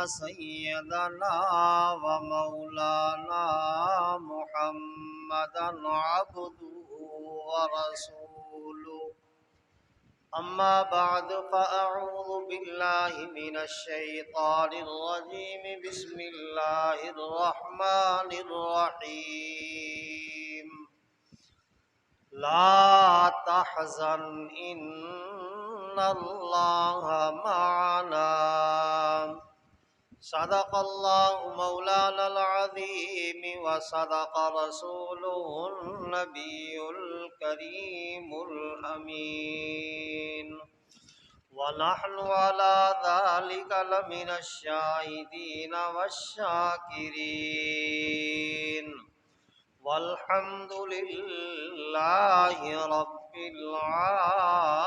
سيدنا ومولانا محمدا عبده ورسوله. أما بعد فأعوذ بالله من الشيطان الرجيم. بسم الله الرحمن الرحيم. لا تحزن إن الله معنا. صدق الله مولانا العظيم وصدق رسوله النبي الكريم الأمين، ونحن على ذلك لمن الشاهدين والشاكرين، والحمد لله رب العالمين.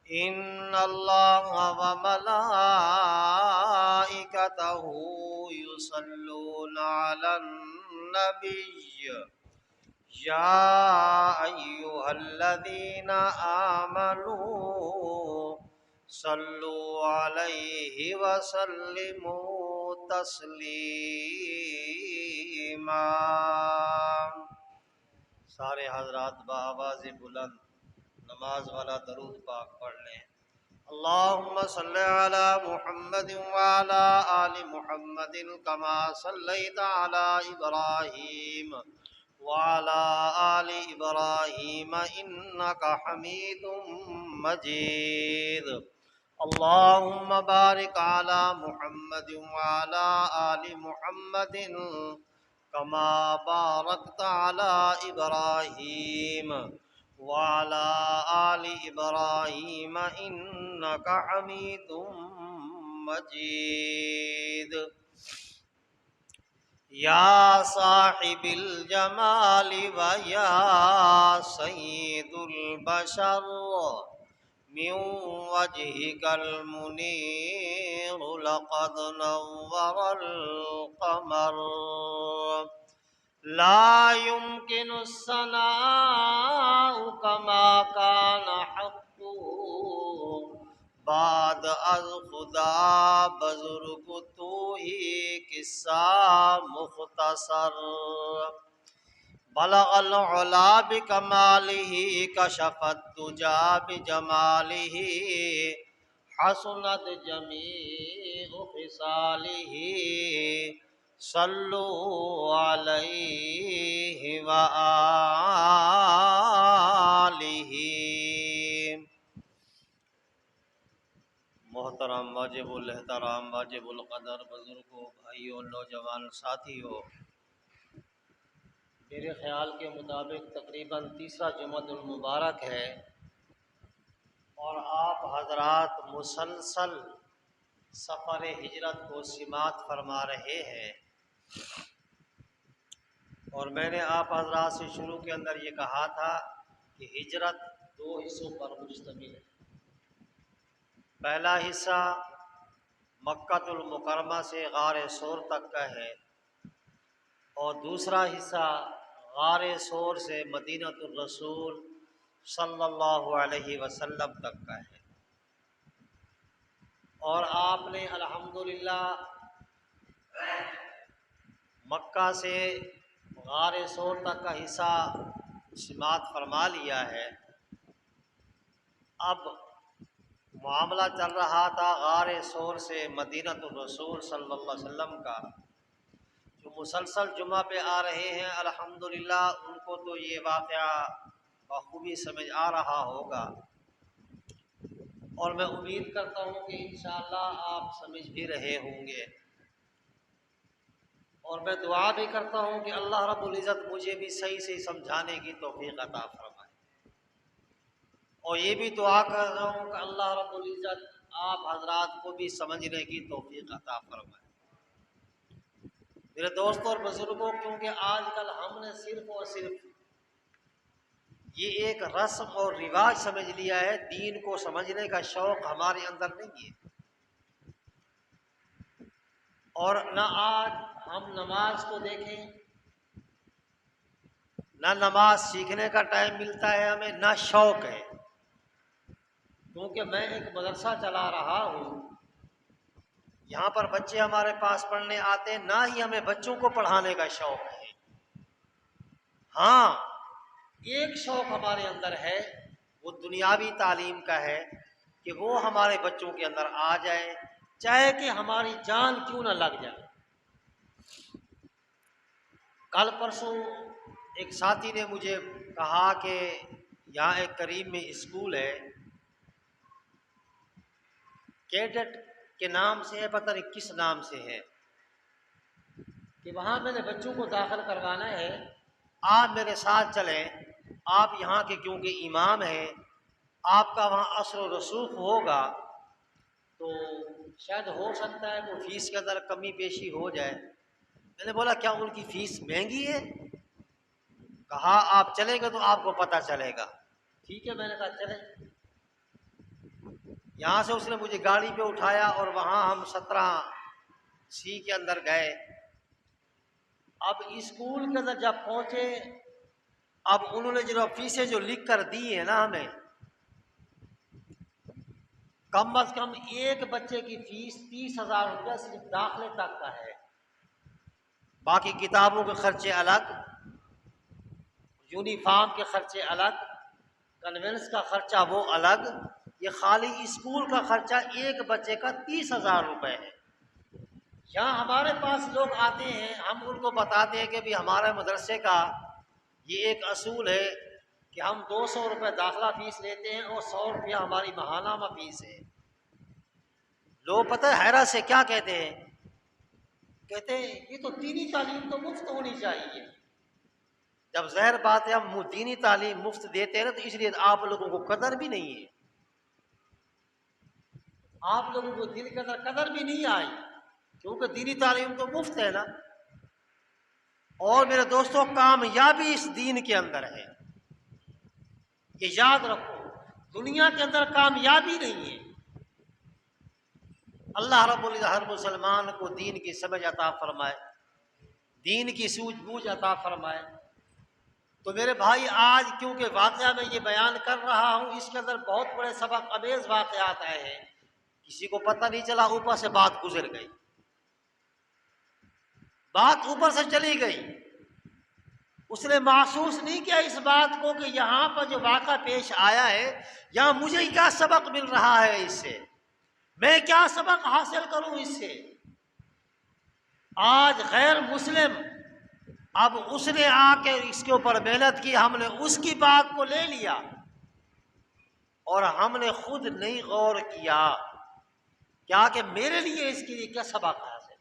إن الله وملائكته يصلون على النبي يا أيها الذين آمنوا صلوا عليه وسلموا تسلیما. سارے حضرات بآواز بلند نماز والا درود پاک پڑھ لیں. اللہم صلی علی محمد وعلی آل محمد کما صلیت علی ابراہیم وعلی آل ابراہیم انک حمید مجید. اللہم بارک علی محمد وعلی آل محمد کما بارکت علی ابراہیم وعلى آل إبراهيم إنك حميد مجيد. يا صاحب الجمال ويا سيد البشر من وجهك المنير لقد نور القمر. لا يمكن الثناء كما كان حقه بعد از خدا بزرگ تو ہی قصہ مختصر. بلغ العلا بکمالہ کشف الدجى بجمالہ حسنت جمیع خصالہ. صلو علیہ وآلہ. محترم واجب الاحترام واجب القدر بزرگوں، بھائیوں، نوجوان ساتھیوں، میرے خیال کے مطابق تقریباً تیسرا جمعۃ المبارک ہے اور آپ حضرات مسلسل سفر ہجرت کو سماعت فرما رہے ہیں. اور میں نے آپ حضرات سے شروع کے اندر یہ کہا تھا کہ ہجرت دو حصوں پر مشتمل ہے. پہلا حصہ مکہ المکرمہ سے غار ثور تک کا ہے اور دوسرا حصہ غار ثور سے مدینہ الرسول صلی اللہ علیہ وسلم تک کا ہے. اور آپ نے الحمدللہ مکہ سے غار ثور تک کا حصہ سماعت فرما لیا ہے. اب معاملہ چل رہا تھا غار ثور سے مدینہ الرسول صلی اللہ علیہ وسلم کا. جو مسلسل جمعہ پہ آ رہے ہیں الحمدللہ ان کو تو یہ واقعہ بخوبی سمجھ آ رہا ہوگا اور میں امید کرتا ہوں کہ انشاءاللہ آپ سمجھ بھی رہے ہوں گے. اور میں دعا بھی کرتا ہوں کہ اللہ رب العزت مجھے بھی صحیح سے سمجھانے کی توفیق عطا فرمائے. اور یہ بھی دعا کر رہا ہوں کہ اللہ رب العزت آپ حضرات کو بھی سمجھنے کی توفیق عطا فرمائے. میرے دوستوں اور بزرگوں، کیونکہ آج کل ہم نے صرف اور صرف یہ ایک رسم اور رواج سمجھ لیا ہے، دین کو سمجھنے کا شوق ہمارے اندر نہیں ہے. اور نہ آج ہم نماز کو دیکھیں، نہ نماز سیکھنے کا ٹائم ملتا ہے ہمیں، نہ شوق ہے. کیونکہ میں ایک مدرسہ چلا رہا ہوں، یہاں پر بچے ہمارے پاس پڑھنے آتے ہیں، نہ ہی ہمیں بچوں کو پڑھانے کا شوق ہے۔ ہاں، ایک شوق ہمارے اندر ہے، وہ دنیاوی تعلیم کا ہے کہ وہ ہمارے بچوں کے اندر آ جائے، چاہے کہ ہماری جان کیوں نہ لگ جائے۔ کل پرسوں ایک ساتھی نے مجھے کہا کہ یہاں ایک قریب میں اسکول ہے، کیڈٹ کے نام سے ہے، پتہ نہیں کس نام سے ہے، کہ وہاں میں نے بچوں کو داخل کروانا ہے، آپ میرے ساتھ چلیں، آپ یہاں کے کیونکہ امام ہیں، آپ کا وہاں اثر و رسوخ ہوگا تو شاید ہو سکتا ہے وہ فیس کے اندر کمی بیشی ہو جائے۔ میں نے بولا کیا ان کی فیس مہنگی ہے؟ کہا آپ چلیں گے تو آپ کو پتہ چلے گا۔ ٹھیک ہے، میں نے کہا چلیں۔ یہاں سے اس نے مجھے گاڑی پہ اٹھایا اور وہاں ہم 17C کے اندر گئے۔ اب اسکول کے اندر جب پہنچے، اب انہوں نے جو فیسیں جو لکھ کر دی ہیں نا ہمیں، کم از کم ایک بچے کی فیس 30,000 روپیہ صرف داخلے تک کا ہے، باقی کتابوں کے خرچے الگ، یونیفارم کے خرچے الگ، کنوینس کا خرچہ وہ الگ، یہ خالی اسکول کا خرچہ ایک بچے کا 30,000 روپے ہے۔ یہاں ہمارے پاس لوگ آتے ہیں، ہم ان کو بتاتے ہیں کہ بھی ہمارے مدرسے کا یہ ایک اصول ہے کہ ہم 200 روپے داخلہ فیس لیتے ہیں اور 100 روپیہ ہماری ماہانہ فیس ہے۔ لوگ پتہ ہے حیرت سے کیا کہتے ہیں؟ کہتے ہیں یہ تو دینی تعلیم تو مفت ہونی چاہیے۔ جب ظاہر بات ہے ہم دینی تعلیم مفت دیتے ہیں نا، تو اس لیے آپ لوگوں کو قدر بھی نہیں ہے، آپ لوگوں کو دل کے اندر قدر بھی نہیں آئی، کیونکہ دینی تعلیم تو مفت ہے نا۔ اور میرے دوستوں، کامیابی اس دین کے اندر ہے، یہ یاد رکھو، دنیا کے اندر کامیابی نہیں ہے۔ اللہ رب العزت ہر مسلمان کو دین کی سمجھ عطا فرمائے، دین کی سوجھ بوجھ عطا فرمائے۔ تو میرے بھائی، آج کیونکہ واقعہ میں یہ بیان کر رہا ہوں، اس کے اندر بہت بڑے سبق آمیز واقعات آئے ہیں، کسی کو پتہ نہیں چلا، اوپر سے بات گزر گئی، بات اوپر سے چلی گئی، اس نے محسوس نہیں کیا اس بات کو کہ یہاں پر جو واقعہ پیش آیا ہے، یہاں مجھے کیا سبق مل رہا ہے، اس سے میں کیا سبق حاصل کروں اس سے۔ آج غیر مسلم، اب اس نے آ کے اس کے اوپر محنت کی، ہم نے اس کی بات کو لے لیا اور ہم نے خود نہیں غور کیا کیا کہ میرے لیے اس کے لیے کیا سبق حاصل،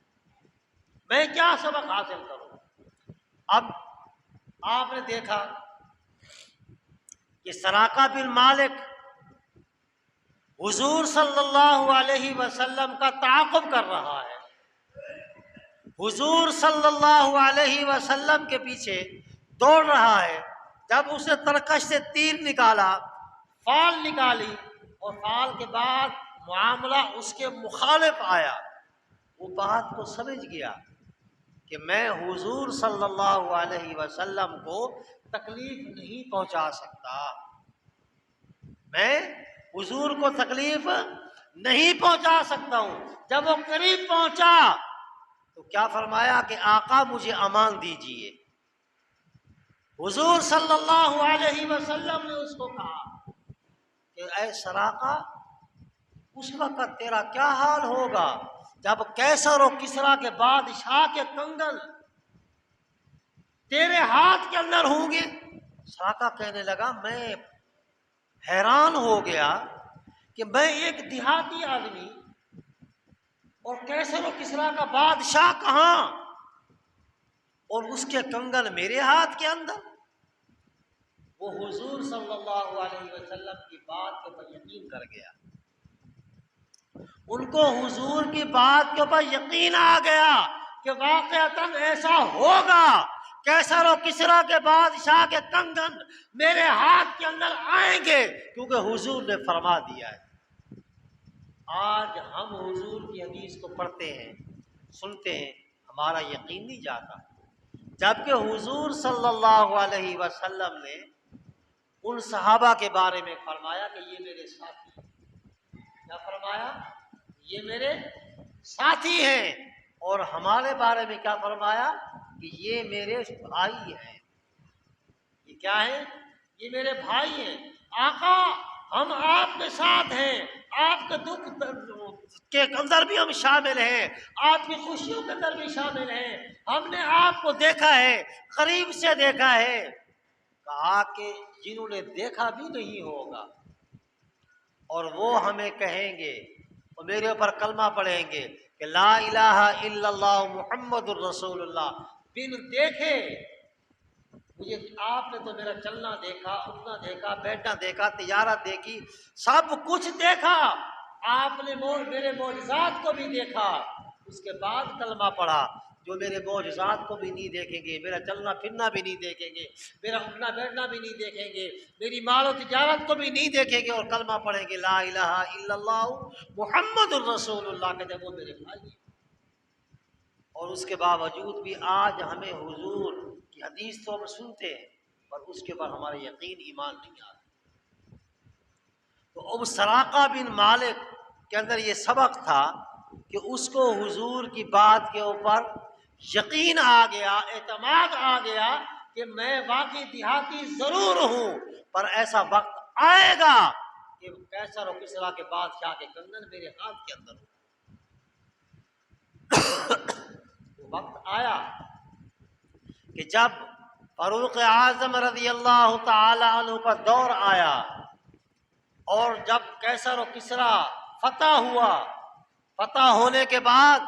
میں کیا سبق حاصل کروں۔ اب آپ نے دیکھا کہ سراقہ بن مالک حضور صلی اللہ علیہ وسلم کا تعاقب کر رہا ہے، حضور صلی اللہ علیہ وسلم کے پیچھے دوڑ رہا ہے۔ جب اس نے ترکش سے تیر نکالا، فال نکالی، اور فال کے بعد معاملہ اس کے مخالف آیا، وہ بات کو سمجھ گیا کہ میں حضور صلی اللہ علیہ وسلم کو تکلیف نہیں پہنچا سکتا، میں حضور کو تکلیف نہیں پہنچا سکتا ہوں۔ جب وہ قریب پہنچا تو کیا فرمایا کہ آقا مجھے امان دیجئے۔ حضور صلی اللہ علیہ وسلم نے اس کو کہا کہ اے سراقہ، اس وقت تیرا کیا حال ہوگا جب کیسر و کسریٰ کے بادشاہ کے کنگن تیرے ہاتھ کے اندر ہوں گے۔ سراقہ کہنے لگا، میں حیران ہو گیا کہ میں ایک دیہاتی آدمی اور کیسر و کسریٰ کا بادشاہ کہاں، اور اس کے کنگن میرے ہاتھ کے اندر۔ وہ حضور صلی اللہ علیہ وسلم کی بات کے اوپر یقین کر گیا، ان کو حضور کی بات کے اوپر یقین آ گیا کہ واقعتاً ایسا ہوگا، کیسر و کسریٰ کے بادشاہ کے کنگن میرے ہاتھ کے اندر آئیں گے، کیونکہ حضور نے فرما دیا ہے۔ آج ہم حضور کی حدیث کو پڑھتے ہیں، سنتے ہیں، ہمارا یقین نہیں جاتا، جبکہ حضور صلی اللہ علیہ وسلم نے ان صحابہ کے بارے میں فرمایا کہ یہ میرے ساتھی ہیں، کیا فرمایا؟ یہ میرے ساتھی ہیں. اور ہمارے بارے میں کیا فرمایا؟ کہ یہ میرے بھائی ہیں. یہ کیا ہے؟ یہ میرے بھائی ہیں. آقا ہم آپ کے ساتھ ہیں، آپ کے دکھ کے اندر بھی ہم شامل ہیں، آپ کی خوشیوں کے اندر بھی شامل ہیں. ہم نے آپ کو دیکھا ہے، قریب سے دیکھا ہے. کہا کہ جنہوں نے دیکھا بھی نہیں ہوگا اور وہ ہمیں کہیں گے اور میرے اوپر کلمہ پڑھیں گے کہ لا الہ الا اللہ محمد الرسول اللہ، بن دیکھے مجھے آپ نے تو میرا چلنا دیکھا، اٹھنا دیکھا، بیٹھنا دیکھا، تجارت دیکھی، سب کچھ دیکھا. آپ نے میرے معجزات کو بھی دیکھا، اس کے بعد کلمہ پڑھا. جو میرے معجزات کو بھی نہیں دیکھیں گے، میرا چلنا پھرنا بھی نہیں دیکھیں گے، میرا اٹھنا بیٹھنا بھی نہیں دیکھیں گے، میری مال و تجارت کو بھی نہیں دیکھیں گے اور کلمہ پڑھیں گے لا الہ الا اللہ محمد الرسول اللہ، کہتے وہ میرے بھائی. اور اس کے باوجود بھی آج ہمیں حضور کی حدیث تو ہم سنتے ہیں پر اس کے بعد ہمارا یقین ایمان نہیں آتا. تو اب سراقہ بن مالک کے اندر یہ سبق تھا کہ اس کو حضور کی بات کے اوپر یقین آ گیا، اعتماد آ گیا کہ میں واقعی دیہاتی ضرور ہوں پر ایسا وقت آئے گا کہ کیسر و کسریٰ کے بادشاہ کے کنگن میرے ہاتھ کے اندر ہو. وہ وقت آیا کہ جب فاروق اعظم رضی اللہ تعالی عنہ کا دور آیا اور جب کیسر و کسریٰ فتح ہوا، فتح ہونے کے بعد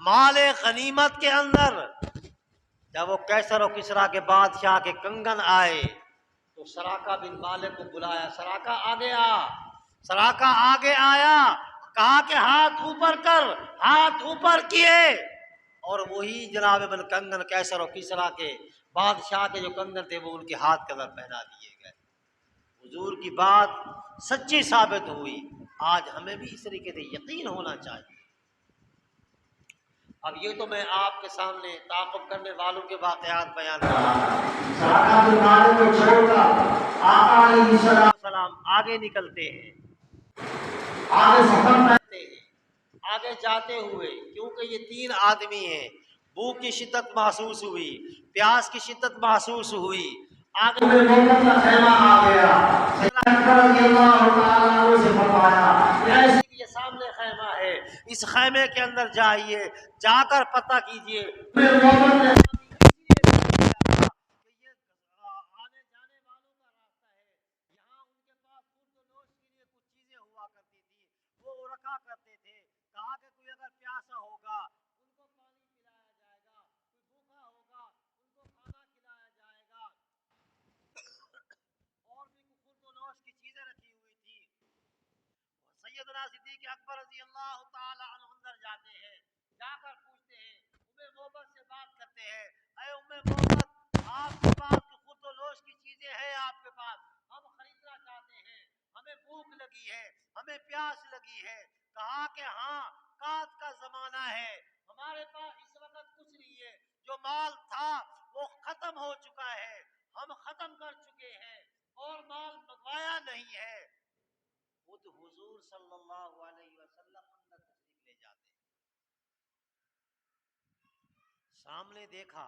مال غنیمت کے اندر جب وہ کیسر و کسریٰ کے بادشاہ کے کنگن آئے تو سراقہ بن مالک کو بلایا. سراقہ آگے آ. سراقہ آگے آیا، کہا کہ ہاتھ اوپر کر. ہاتھ اوپر کیے اور وہی جناب ابن کنگن کیسر و کسریٰ کے بادشاہ کے جو کنگن تھے وہ ان کے ہاتھ کے اندر پہنا دیے گئے. حضور کی بات سچی ثابت ہوئی. آج ہمیں بھی اس طریقے سے یقین ہونا چاہیے. اب یہ تو میں آپ کے سامنے تعاقب کرنے والوں کے واقعات بیان کر رہا ہوں. سراقہ بن مالک کو چھوڑ کر آقا علیہ السلام آگے نکلتے ہیں، آگے سفر کرتے ہیں. آگے جاتے ہوئے کیونکہ یہ 3 آدمی ہیں، بھوک کی شدت محسوس ہوئی، پیاس کی شدت محسوس ہوئی. آگے محمد کا خیمہ آ گیا. رضی اللہ تعالیٰ عنہ سے فرمایا یہ سامنے خیمہ ہے، اس خیمے کے اندر جائیے، جا کر پتہ کیجئے. محمد نے آنے جانے والوں کا راستہ ہے، یہاں ان کے پاس خورد و نوش کے لیے کچھ چیزیں ہوا کرتی تھی، وہ رکھا کرتے تھے. کہا کہ کوئی اگر پیاسا ہوگا ان کو پانی پلایا جائے گا، کوئی بھوکا ہوگا ان کو کھانا کھلایا جائے گا. اور بھی خورد و نوش کی چیزیں رکھی ہوئی تھی. سیدنا صدیق اکبر رضی اللہ تعالی عنہ اندر جاتے ہیں، جا کر پوچھتے ہیں، ام محبت سے بات کرتے ہیں، اے ام محبت آپ کے پاس تو خود و نوش کی چیزیں ہیں، آپ کے پاس ہم خریدنا چاہتے ہیں، ہمیں بھوک لگی ہے، ہمیں پیاس لگی ہے. کہا کہ ہاں قحط کا زمانہ ہے، ہمارے پاس اس وقت کچھ نہیں ہے، جو مال تھا وہ ختم ہو چکا ہے، ہم ختم کر چکے ہیں اور مال منگوایا نہیں ہے. خود حضور صلی اللہ علیہ وسلم اندر تشریف لے جاتے ہیں. سامنے دیکھا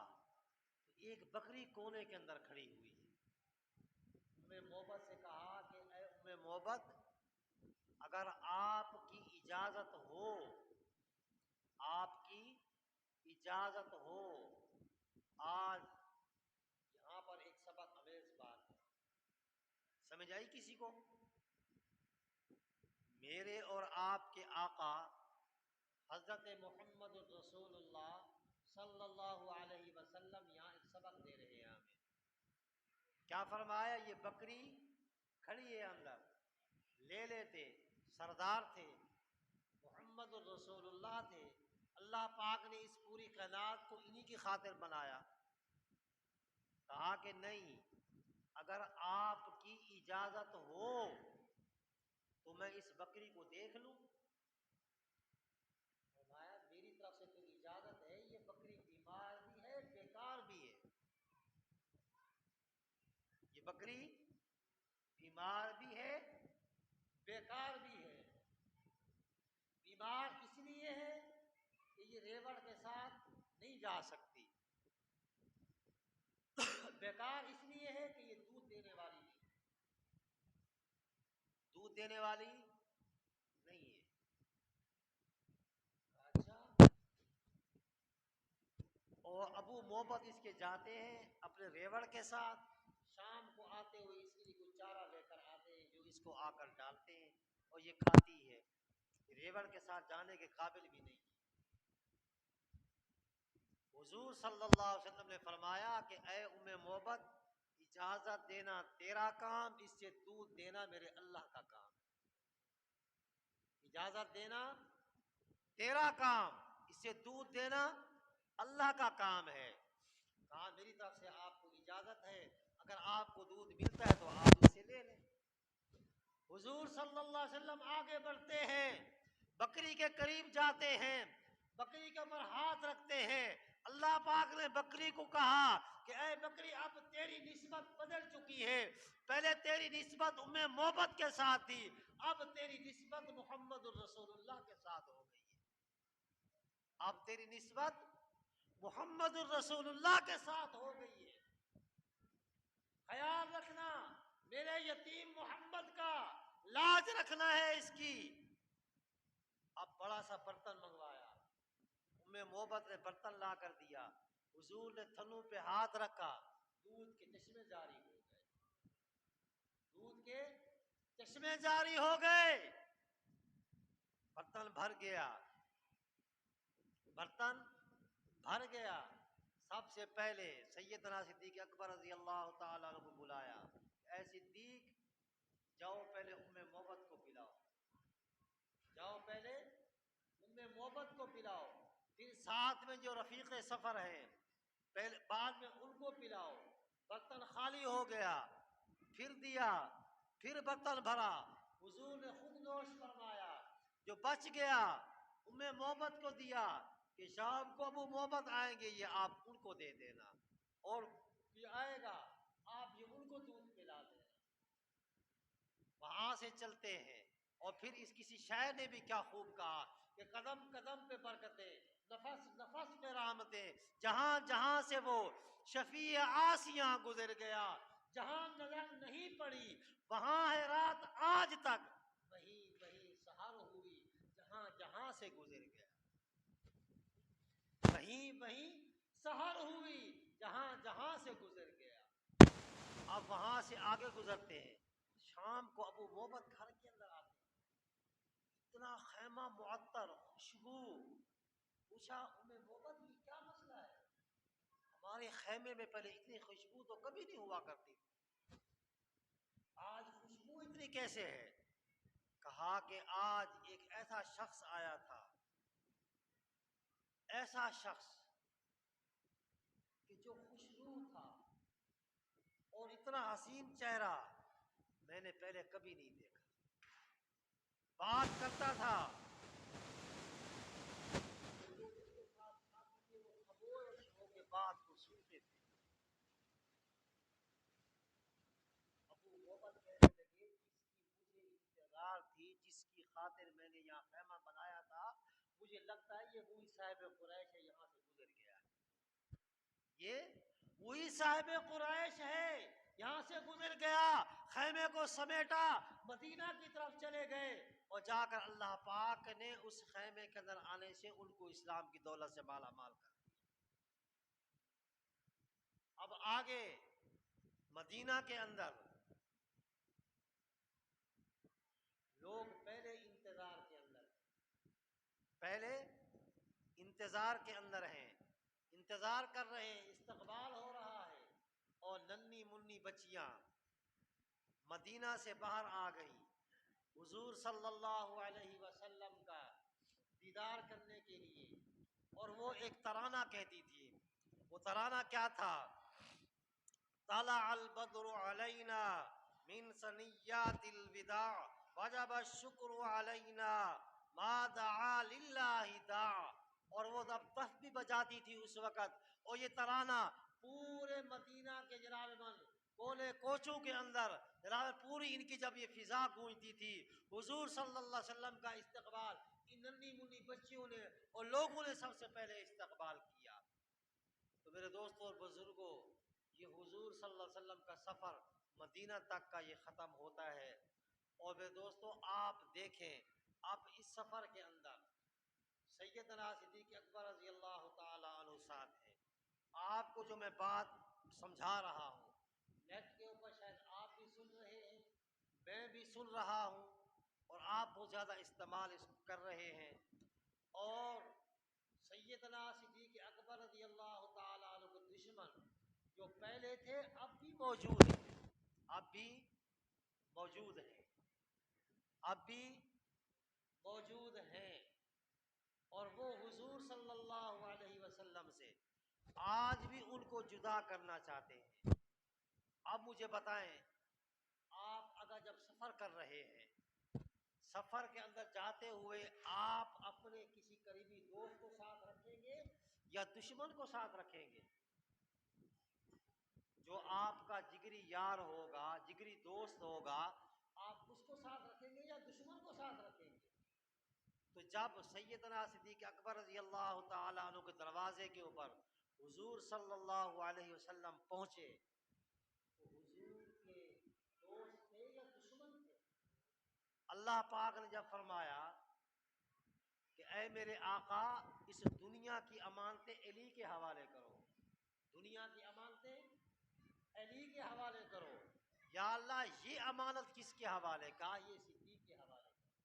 تو ایک بکری کونے کے اندر کھڑی ہوئی ہے. ام محبت سے کہا کہ اے ام محبت اگر آپ کی اجازت ہو، آپ کی اجازت ہو، آج یہاں پر ایک سبق آمیز بات ہے، سمجھ آئی کسی کو؟ میرے اور آپ کے آقا حضرت محمد رسول اللہ صلی اللہ علیہ وسلم یہاں ایک سبق دے رہے ہیں ہمیں. کیا فرمایا؟ یہ بکری کھڑی ہے اندر، لے لیتے، سردار تھے، محمد رسول اللہ تھے، اللہ پاک نے اس پوری کائنات کو انہی کی خاطر بنایا. کہا کہ نہیں، اگر آپ کی اجازت ہو تو میں اس بکری کو دیکھ لوں. فرمایا میری طرف سے تو اجازت ہے، یہ بکری بیمار بھی ہے بیکار بھی ہے. یہ بکری بیمار بھی ہے بیکار بھی ہے. کسی ریوڑ کے ساتھ نہیں جا سکتی۔ بیکار اس لیے ہے کہ یہ دودھ دینے والی نہیں، دودھ دینے والی نہیں ہے۔ اچھا، اور ابو محبت اس کے جاتے ہیں اپنے ریوڑ کے ساتھ، شام کو آتے ہوئے اس کے لیے کوئی چارہ لے کر آتے ہیں جو اس کو آ کر ڈالتے ہیں اور یہ کھاتی ہے، ریوڑ کے ساتھ جانے کے قابل بھی نہیں۔ حضور صلی اللہ علیہ وسلم نے فرمایا کہ اے ام محبت، اجازت دینا تیرا کام، اس سے دودھ دینا میرے اللہ کا کام ہے۔ اجازت دینا تیرا کام، اس سے دودھ دینا اللہ کا کام ہے۔ کہا میری طرف سے آپ کو اجازت ہے، اگر آپ کو دودھ ملتا ہے تو آپ اس سے لے لیں۔ حضور صلی اللہ علیہ وسلم آگے بڑھتے ہیں، بکری کے قریب جاتے ہیں، بکری کے اوپر ہاتھ رکھتے ہیں۔ اللہ پاک نے بکری کو کہا کہ اے بکری، اب تیری نسبت بدل چکی ہے، پہلے تیری نسبت ام محبت کے ساتھ تھی، اب تیری نسبت محمد الرسول اللہ کے ساتھ ہو گئی ہے، اب تیری نسبت محمد الرسول اللہ کے ساتھ ہو گئی ہے۔ خیال رکھنا، میرے یتیم محمد کا لاج رکھنا ہے اس کی۔ اب بڑا سا برتن منگوایا، ام محبت نے برتن لا کر دیا، حضور نے تھنوں پہ ہاتھ رکھا، دودھ کے چشمے جاری ہو گئے، دودھ کے چشمے جاری ہو گئے، برتن بھر گیا، برتن بھر گیا۔ سب سے پہلے سیدنا صدیق اکبر رضی اللہ تعالیٰ عنہ کو بلایا، اے صدیق، جاؤ پہلے ام محبت کو پلاؤ، جاؤ پہلے ام محبت کو پلاؤ، پھر ساتھ میں جو رفیق سفر ہیں پہلے بعد میں ان کو پلاؤ۔ برتن خالی ہو گیا، پھر دیا، پھر برتن بھرا، حضور نے خود نوش فرمایا، جو بچ گیا ام محبت کو دیا کہ شام کو ابو محبت آئیں گے، یہ آپ ان کو دے دینا، اور یہ آئے گا آپ یہ ان کو دودھ پلا دینا۔ وہاں سے چلتے ہیں، اور پھر اس کسی شاعر نے بھی کیا خوب کہا کہ قدم قدم پہ برکتیں، نفس نفس پہ رحمتیں، جہاں جہاں سے وہ شفیع آسیاں گزر گیا، جہاں نظر نہیں پڑی وہاں ہے رات آج تک، وہیں وہیں سحر ہوئی جہاں جہاں سے گزر گیا، وہیں وہیں سحر ہوئی جہاں جہاں سے گزر گیا۔ اب وہاں سے آگے گزرتے ہیں، شام کو ابو محبت گھر کے اندر آتے ہیں، اتنا خیمہ معطر، خوشبو، پوچھا ام محبت یہ کیا مسئلہ ہے؟ ہمارے خیمے میں پہلے اتنی خوشبو تو کبھی نہیں ہوا کرتی، آج خوشبو اتنی کیسے ہے؟ کہا کہ آج ایک ایسا شخص آیا تھا، ایسا شخص کہ جو خوشبو تھا اور اتنا حسین چہرہ میں نے پہلے کبھی نہیں دیکھا، بات کرتا تھا وہ خاموش ہو کے بات کو سنتے تھے۔ ابو محبت کہنے لگے جس کی مجھے انتظار تھی، جس کی خاطر میں نے یہاں خیمہ بنایا تھا، مجھے لگتا ہے یہ وہی صاحب قریش ہے، یہاں سے گزر گیا، یہ وہی صاحب قریش ہے، یہاں سے گزر گیا، خیمے کو سمیٹا، مدینہ کی طرف چلے گئے، اور جا کر اللہ پاک نے اس خیمے کے اندر آنے سے ان کو اسلام کی دولت سے مالا مال کر دیا۔ اب آگے مدینہ کے اندر لوگ پہلے انتظار کے اندر ہیں، انتظار کر رہے ہیں، استقبال ہو رہا ہے، اور ننھی منی بچیاں مدینہ سے باہر آ گئی حضور صلی اللہ علیہ وسلم کا دیدار کرنے کے لیے، اور وہ ایک ترانہ کہتی تھی۔ وہ ترانہ کیا تھا؟ طلع البدر علینا من ثنیات الوداع وجب الشکر علینا ما دعا للہ داع، اور وہ جب تسبیح بجاتی تھی اس وقت، اور یہ ترانہ پورے مدینہ کے جناب من کولے کوچوں کے اندر جناب پوری ان کی جب یہ فضا گونجتی تھی، حضور صلی اللہ علیہ وسلم کا استقبال ان ننھی منی بچیوں نے اور لوگوں نے سب سے پہلے استقبال کیا۔ تو میرے دوستوں اور بزرگوں، یہ حضور صلی اللہ علیہ وسلم کا سفر مدینہ تک کا یہ ختم ہوتا ہے۔ اور میرے دوستوں آپ دیکھیں، اب اس سفر کے اندر سیدنا صدیق اکبر رضی اللہ تعالی عنہ ساتھ ہیں۔ آپ کو جو میں بات سمجھا رہا ہوں، نیٹ کے اوپر شاید آپ بھی سن رہے ہیں، میں بھی سن رہا ہوں، اور آپ بہت زیادہ استعمال اس کو کر رہے ہیں۔ اور سیدنا صدیق اکبر رضی اللہ تعالی عنہ کے دشمن جو پہلے تھے اب بھی موجود ہیں، اب بھی موجود ہیں، اب بھی موجود ہیں، اور وہ حضور صلی اللہ علیہ وسلم سے آج بھی ان کو جدا کرنا چاہتے ہیں۔ اب مجھے بتائیں، آپ اگر جب سفر کر رہے ہیں، سفر کے اندر جاتے ہوئے آپ اپنے کسی قریبی دوست کو ساتھ رکھیں گے یا دشمن کو ساتھ رکھیں گے؟ جو آپ کا جگری یار ہوگا، جگری دوست ہوگا، آپ اس کو ساتھ رکھیں گے یا دشمن کو ساتھ رکھیں گے؟ تو جب سیدنا صدیق اکبر رضی اللہ تعالیٰ عنہ کے دروازے کے اوپر حضور صلی اللہ علیہ وسلم پہنچے، تو حضور کے دوست تھے یا دشمن تھے؟ اللہ پاک نے جب فرمایا کہ اے میرے آقا، اس دنیا کی امانتیں علی کے حوالے کرو، دنیا کی امانتیں علی کے حوالے کرو، یا اللہ یہ امانت کس کے حوالے کا؟ یہ صدیق کے حوالے کرو۔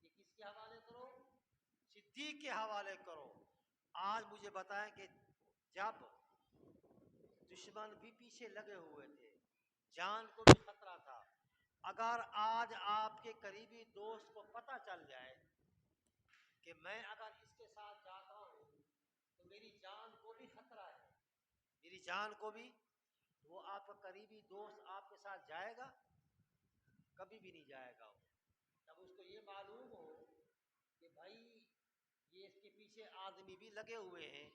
یہ کس کے حوالے کرو؟ صدیق کے حوالے کرو۔ آج مجھے بتائیں کہ جب دشمن بھی پیچھے لگے ہوئے تھے، جان کو بھی خطرہ تھا، اگر آج آپ کے قریبی دوست کو پتہ چل جائے کہ میں اگر اس کے ساتھ جاتا ہوں تو میری جان کو بھی خطرہ ہے، میری جان کو بھی، تو وہ آپ کا قریبی دوست آپ کے ساتھ جائے گا؟ کبھی بھی نہیں جائے گا۔ جب اس کو یہ معلوم ہو کہ بھائی یہ اس کے پیچھے آدمی بھی لگے ہوئے ہیں،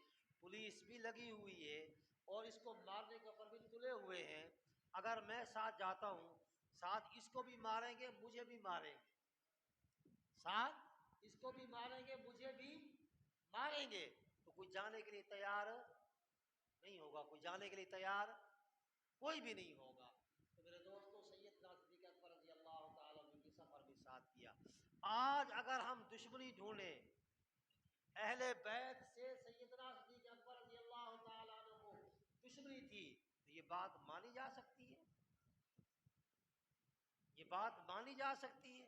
پولیس بھی لگی ہوئی ہے، اور اس کو مارنے کے اوپر بھی تلے ہوئے ہیں، اگر میں ساتھ جاتا ہوں، ساتھ اس کو بھی ماریں گے، مجھے بھی ماریں گے، ساتھ اس کو بھی ماریں گے، مجھے بھی ماریں گے، تو کوئی جانے کے لیے تیار نہیں ہوگا، کوئی جانے کے لیے تیار کوئی بھی نہیں ہوگا۔ تو میرے دوستوں، سیدنا صدیق اکبر رضی اللہ تعالیٰ عنہ کے سفر بھی ساتھ کیا۔ آج اگر ہم دشمنی ڈھونڈیں اہل بیت سے، سیدنا صدیق اکبر رضی اللہ تعالیٰ عنہ کو دشمنی تھی، تو یہ بات مانی جا سکتی ہے؟ یہ بات مانی جا سکتی ہے؟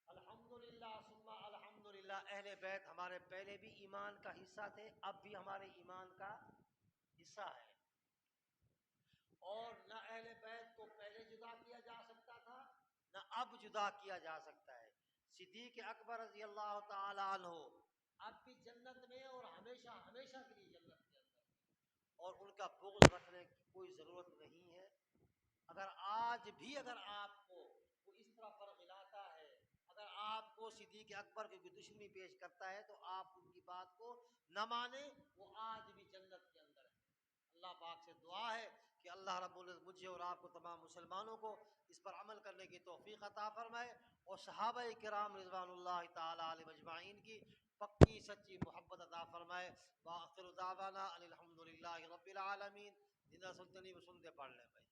الحمدللہ ثم الحمدللہ، اہل بیت ہمارے پہلے بھی ایمان کا حصہ تھے، اب بھی ہمارے ایمان کا حصہ ہے، اور نہ اہل بیت کو پہلے جدا کیا جا سکتا تھا، نہ اب جدا کیا جا سکتا ہے۔ صدیق اکبر رضی اللہ تعالی عنہ اب بھی جنت میں، اور ہمیشہ ہمیشہ کے لیے جنت کے اندر، اور ان کا بغض رکھنے کی کوئی ضرورت نہیں ہے۔ اگر آج بھی اگر آپ کو وہ اس طرح فرغلاتا ہے، اگر آپ کو صدیق اکبر کی دشمنی پیش کرتا ہے، تو آپ ان کی بات کو نہ مانیں، وہ آج بھی جنت کے اندر ہے۔ اللہ پاک سے دعا ہے کہ اللہ رب العزت مجھے اور آپ کو، تمام مسلمانوں کو، اس پر عمل کرنے کی توفیق عطا فرمائے، اور صحابہ کرام رضوان اللہ تعالی علیہم اجمعین کی پکی سچی محبت عطا فرمائے۔ وآخر دعوانا ان الحمد للہ رب العالمین۔ جنہیں سنتے نہیں وہ سنتے پڑھ لیں بھائی۔